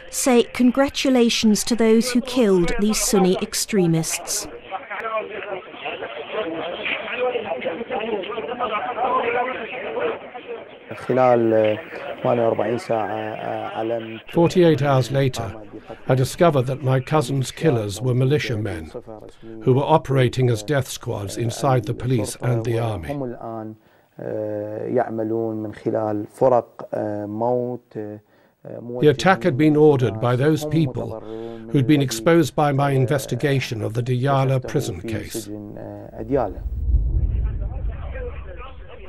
say congratulations to those who killed these Sunni extremists. "48 hours later, I discovered that my cousin's killers were militiamen who were operating as death squads inside the police and the army. The attack had been ordered by those people who'd been exposed by my investigation of the Diyala prison case."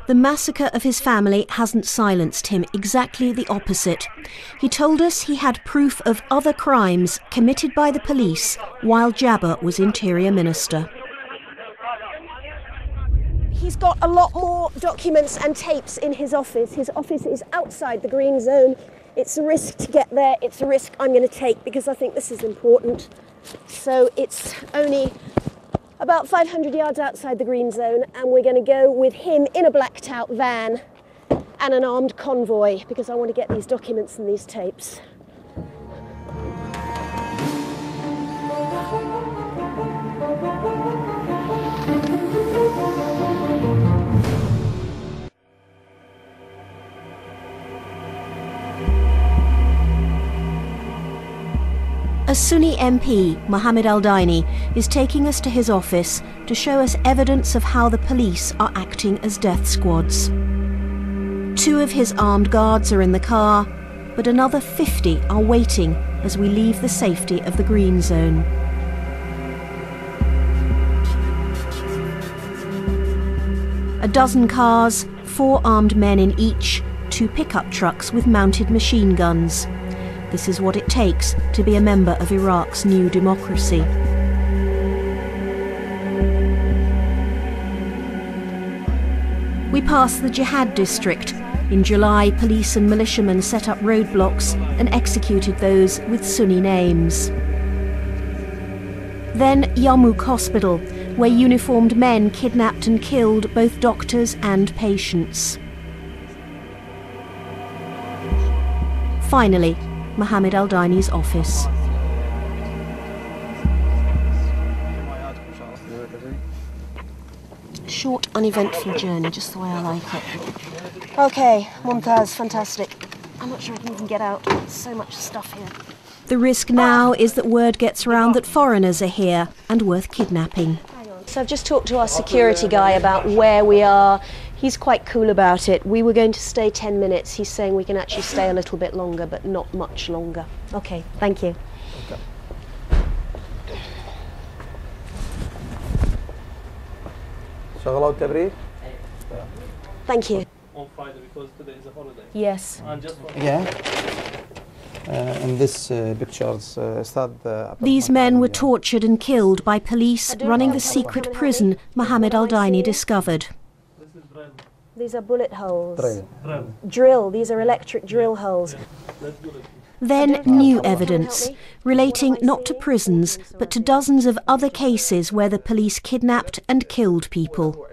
The massacre of his family hasn't silenced him, exactly the opposite. He told us he had proof of other crimes committed by the police while Jabber was Interior Minister. He's got a lot more documents and tapes in his office. His office is outside the green zone. It's a risk to get there. It's a risk I'm going to take because I think this is important. So it's only about 500 yards outside the green zone, and we're going to go with him in a blacked out van and an armed convoy because I want to get these documents and these tapes. A Sunni MP, Mohammed Al-Daini, is taking us to his office to show us evidence of how the police are acting as death squads. 2 of his armed guards are in the car, but another 50 are waiting as we leave the safety of the green zone. A dozen cars, 4 armed men in each, 2 pickup trucks with mounted machine guns. This is what it takes to be a member of Iraq's new democracy. We pass the Jihad district. In July, police and militiamen set up roadblocks and executed those with Sunni names. Then Yarmouk Hospital, where uniformed men kidnapped and killed both doctors and patients. Finally, Mohammed Al-Daini's office. Short, uneventful journey, just the way I like it. Okay, Mumtaz, fantastic. I'm not sure I can even get out. There's so much stuff here. The risk now is that word gets around that foreigners are here and worth kidnapping. So I've just talked to our security guy about where we are. He's quite cool about it. We were going to stay 10 minutes. He's saying we can actually stay a little bit longer, but not much longer. Okay, thank you. Thank you. On Friday because today is a holiday. Yes. Yeah. In this pictures, these men were tortured and killed by police running the secret prison Mohammed Al-Daini discovered. These are bullet holes. Drill. These are electric drill holes. Then new evidence, relating not to prisons, but to dozens of other cases where the police kidnapped and killed people.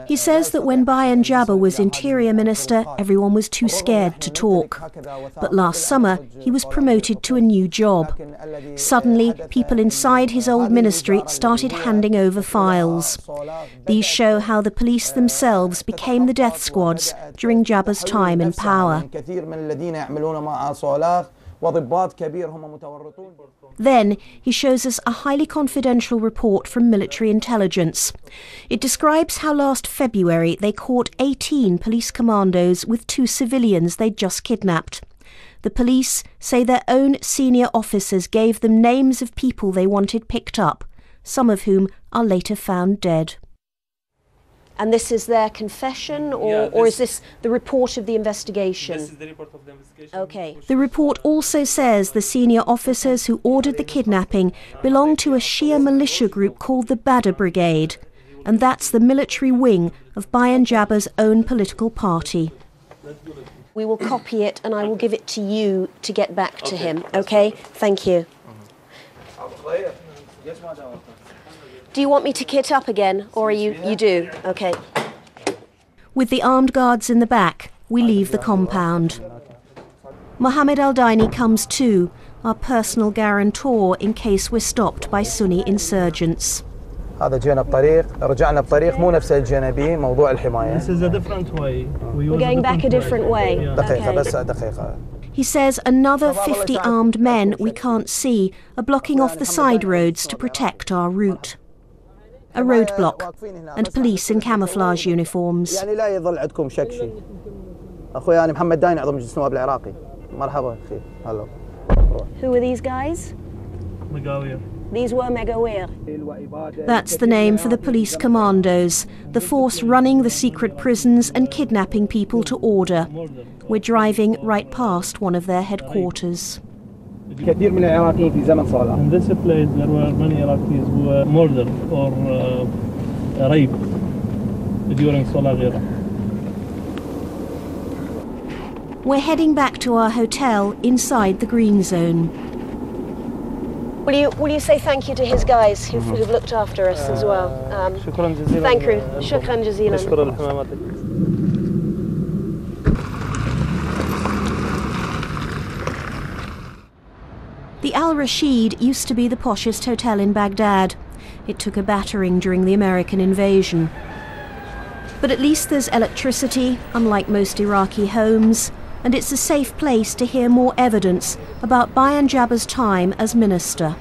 He says that when Bayan Jabber was Interior Minister, everyone was too scared to talk. But last summer, he was promoted to a new job. Suddenly, people inside his old ministry started handing over files. These show how the police themselves became the death squads during Jabber's time in power. Then he shows us a highly confidential report from military intelligence. It describes how last February they caught 18 police commandos with 2 civilians they'd just kidnapped. The police say their own senior officers gave them names of people they wanted picked up, some of whom are later found dead. And this is their confession, or is this the report of the investigation? This is the report of the investigation. Okay. The report also says the senior officers who ordered the kidnapping belong to a Shia militia group called the Badr Brigade, and that's the military wing of Bayan Jabber's own political party. We will copy it and I will give it to you to get back to him, okay? Thank you. Do you want me to kit up again, or are you do? Okay. With the armed guards in the back, We leave the compound. Mohammed Al-Daini comes too, our personal guarantor in case we're stopped by Sunni insurgents. هذا جينا بطريق رجعنا بطريق مو نفس اللي جينا به موضوع الحماية. This is a different way. We're going back a different way. دقيقة بس دقيقة. He says another 50 armed men we can't see are blocking off the side roads to protect our route. A roadblock and police in camouflage uniforms. يعني لا يظل عندكم شك شيء. أخوي أنا محمد دايني عضو مجلس النواب العراقي. مرحبا أخي. هلا. Who are these guys? Magawiya. These were Megawir. That's the name for the police commandos, the force running the secret prisons and kidnapping people to order. We're driving right past one of their headquarters. كثير من العراقيين في زمن صالح. In this place there were many Iraqis who were murdered or raped during Salah Ghira. We're heading back to our hotel inside the green zone. Will you say thank you to his guys who've looked after us as well? شكرا جزيلا. Thank you. شكرا جزيلا. نشكر لحمامتك. The Al Rashid used to be the poshest hotel in Baghdad. It took a battering during the American invasion. But at least there's electricity, unlike most Iraqi homes, and it's a safe place to hear more evidence about Bayan Jabbar's time as minister.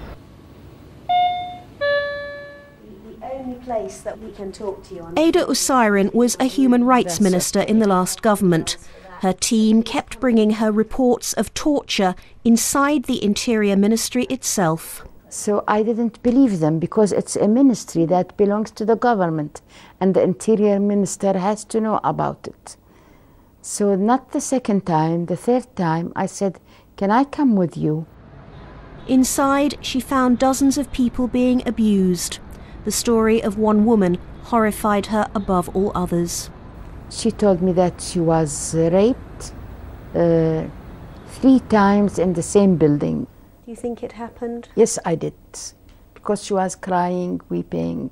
The only place that we can talk to you on. Ada Usairin was a human rights minister in the last government. Her team kept bringing her reports of torture inside the Interior Ministry itself. So I didn't believe them because it's a ministry that belongs to the government and the Interior Minister has to know about it. So not the second time, the third time I said, can I come with you? Inside, she found dozens of people being abused. The story of one woman horrified her above all others. She told me that she was raped 3 times in the same building. Do you think it happened? Yes, I did. Because she was crying, weeping.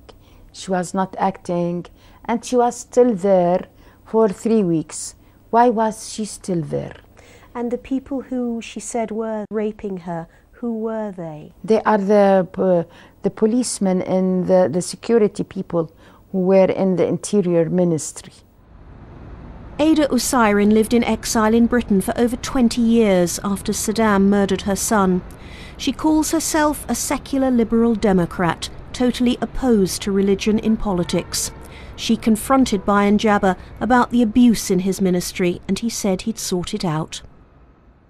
She was not acting. And she was still there for 3 weeks. Why was she still there? And the people who she said were raping her, who were they? They are the policemen and the security people who were in the Interior Ministry. Ada Usairin lived in exile in Britain for over 20 years after Saddam murdered her son. She calls herself a secular liberal democrat, totally opposed to religion in politics. She confronted Bayan Jabbar about the abuse in his ministry, and he said he'd sort it out.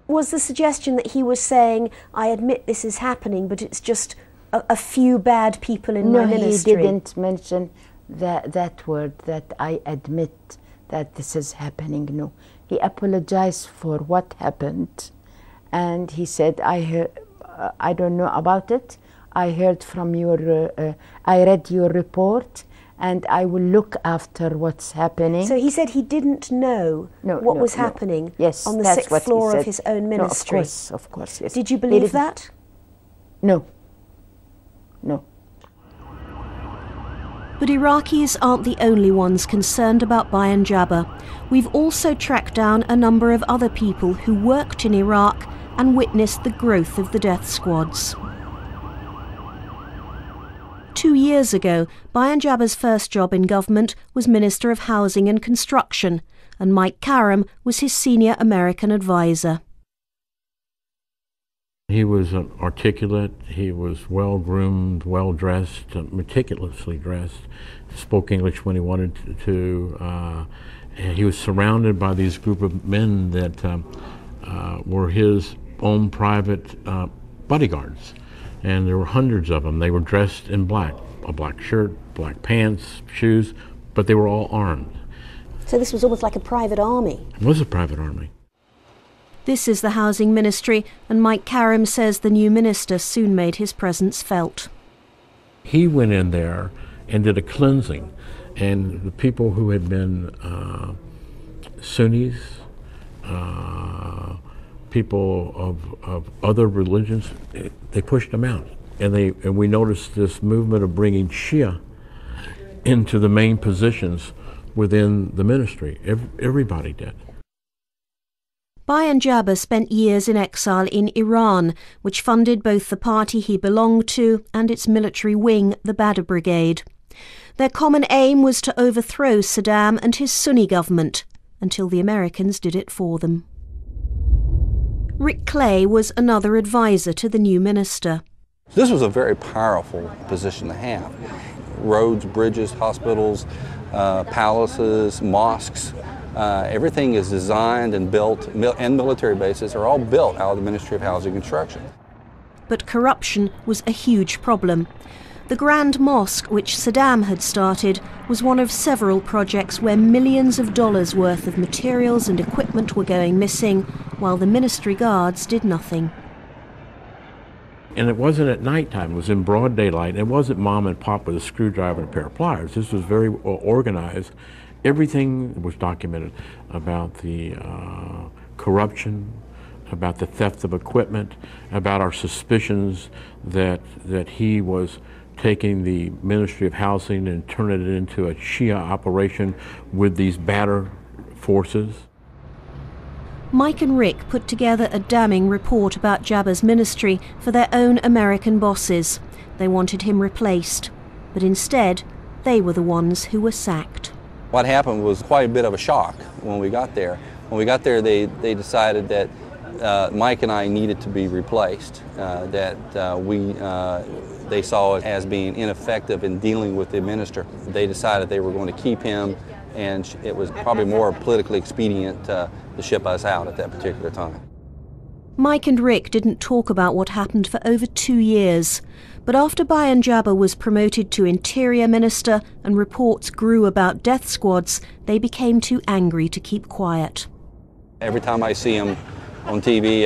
Was the suggestion that he was saying, I admit this is happening, but it's just a few bad people in my ministry? No, he didn't mention that word, that I admit that this is happening. No, he apologized for what happened, and he said, I don't know about it. I heard from I read your report, and I will look after what's happening. So he said he didn't know what was happening on the 6th floor of his own ministry. No, of course, yes. Did you believe that? No. No. But Iraqis aren't the only ones concerned about Bayan Jabbar. We've also tracked down a number of other people who worked in Iraq and witnessed the growth of the death squads. 2 years ago, Bayan Jabbar's first job in government was Minister of Housing and Construction, and Mike Karam was his senior American advisor. He was articulate, he was well-groomed, well-dressed, meticulously dressed, spoke English when he wanted to. And he was surrounded by these group of men that were his own private bodyguards. And there were hundreds of them. They were dressed in black, a black shirt, black pants, shoes, but they were all armed. So this was almost like a private army? It was a private army. This is the Housing Ministry, and Mike Karam says the new minister soon made his presence felt. He went in there and did a cleansing, and the people who had been Sunnis, people of other religions, they pushed them out. And we noticed this movement of bringing Shia into the main positions within the ministry. Everybody did. Bayan Jabr spent years in exile in Iran, which funded both the party he belonged to and its military wing, the Badr Brigade. Their common aim was to overthrow Saddam and his Sunni government, until the Americans did it for them. Rick Clay was another advisor to the new minister. This was a very powerful position to have. Roads, bridges, hospitals, palaces, mosques, everything is designed and built, and military bases are all built out of the Ministry of Housing and Construction. But corruption was a huge problem. The Grand Mosque, which Saddam had started, was one of several projects where millions of dollars worth of materials and equipment were going missing, while the ministry guards did nothing. And it wasn't at nighttime, it was in broad daylight. It wasn't mom and pop with a screwdriver and a pair of pliers. This was very organized. Everything was documented about the corruption, about the theft of equipment, about our suspicions that he was taking the Ministry of Housing and turning it into a Shia operation with these Badr forces. Mike and Rick put together a damning report about Jabr's ministry for their own American bosses. They wanted him replaced, but instead they were the ones who were sacked. What happened was quite a bit of a shock when we got there. When we got there, they decided that Mike and I needed to be replaced, they saw it as being ineffective in dealing with the minister. They decided they were going to keep him, and it was probably more politically expedient to ship us out at that particular time. Mike and Rick didn't talk about what happened for over 2 years, but after Bayan Jabr was promoted to Interior Minister and reports grew about death squads, they became too angry to keep quiet. Every time I see him on TV,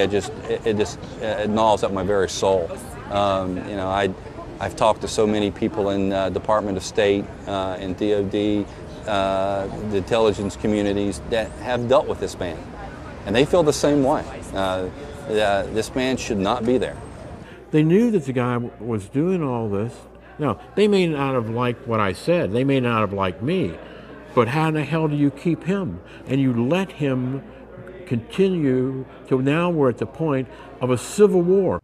it gnaws at my very soul. I've talked to so many people in Department of State, in DOD, the intelligence communities that have dealt with this man, and they feel the same way. This man should not be there. They knew that the guy was doing all this. Now, they may not have liked what I said, they may not have liked me, but how in the hell do you keep him? And you let him continue till now we're at the point of a civil war.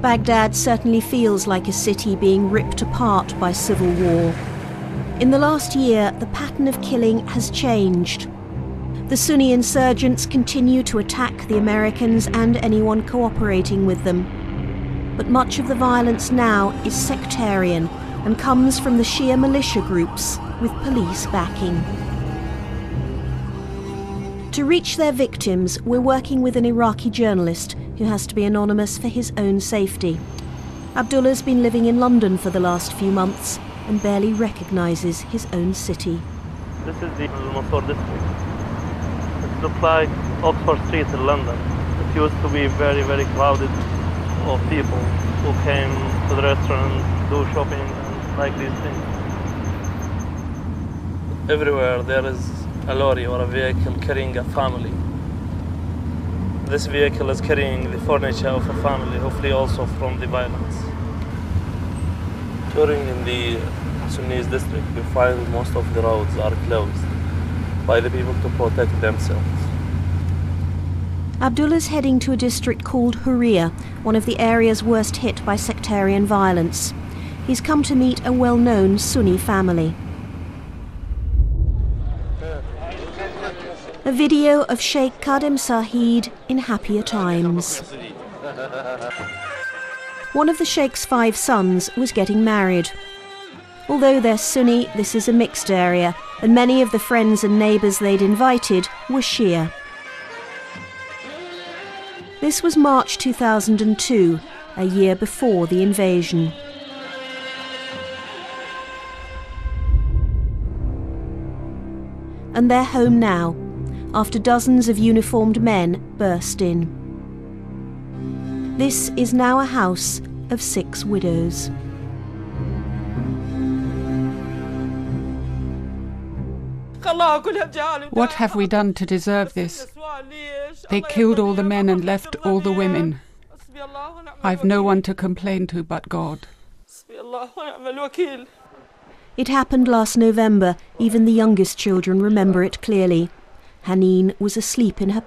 Baghdad certainly feels like a city being ripped apart by civil war. In the last year, the pattern of killing has changed. The Sunni insurgents continue to attack the Americans and anyone cooperating with them. But much of the violence now is sectarian and comes from the Shia militia groups with police backing. To reach their victims, we're working with an Iraqi journalist who has to be anonymous for his own safety. Abdullah's been living in London for the last few months and barely recognises his own city. This is the Al-Mansur district. It looks like Oxford Street in London. It used to be very, very crowded of people who came to the restaurant, do shopping, and like these things. Everywhere there is a lorry or a vehicle carrying a family. This vehicle is carrying the furniture of a family, hopefully also from the violence. Touring in the Sunnis district, you find most of the roads are closed by the people to protect themselves. Abdullah's heading to a district called Hurriya, one of the areas worst hit by sectarian violence. He's come to meet a well-known Sunni family. A video of Sheikh Kadem Saeed in happier times. One of the Sheikh's 5 sons was getting married. Although they're Sunni, this is a mixed area, and many of the friends and neighbours they'd invited were Shia. This was March 2002, a year before the invasion. And they're home now, after dozens of uniformed men burst in. This is now a house of 6 widows. What have we done to deserve this? They killed all the men and left all the women. I've no one to complain to but God. It happened last November. Even the youngest children remember it clearly. Haneen was asleep in her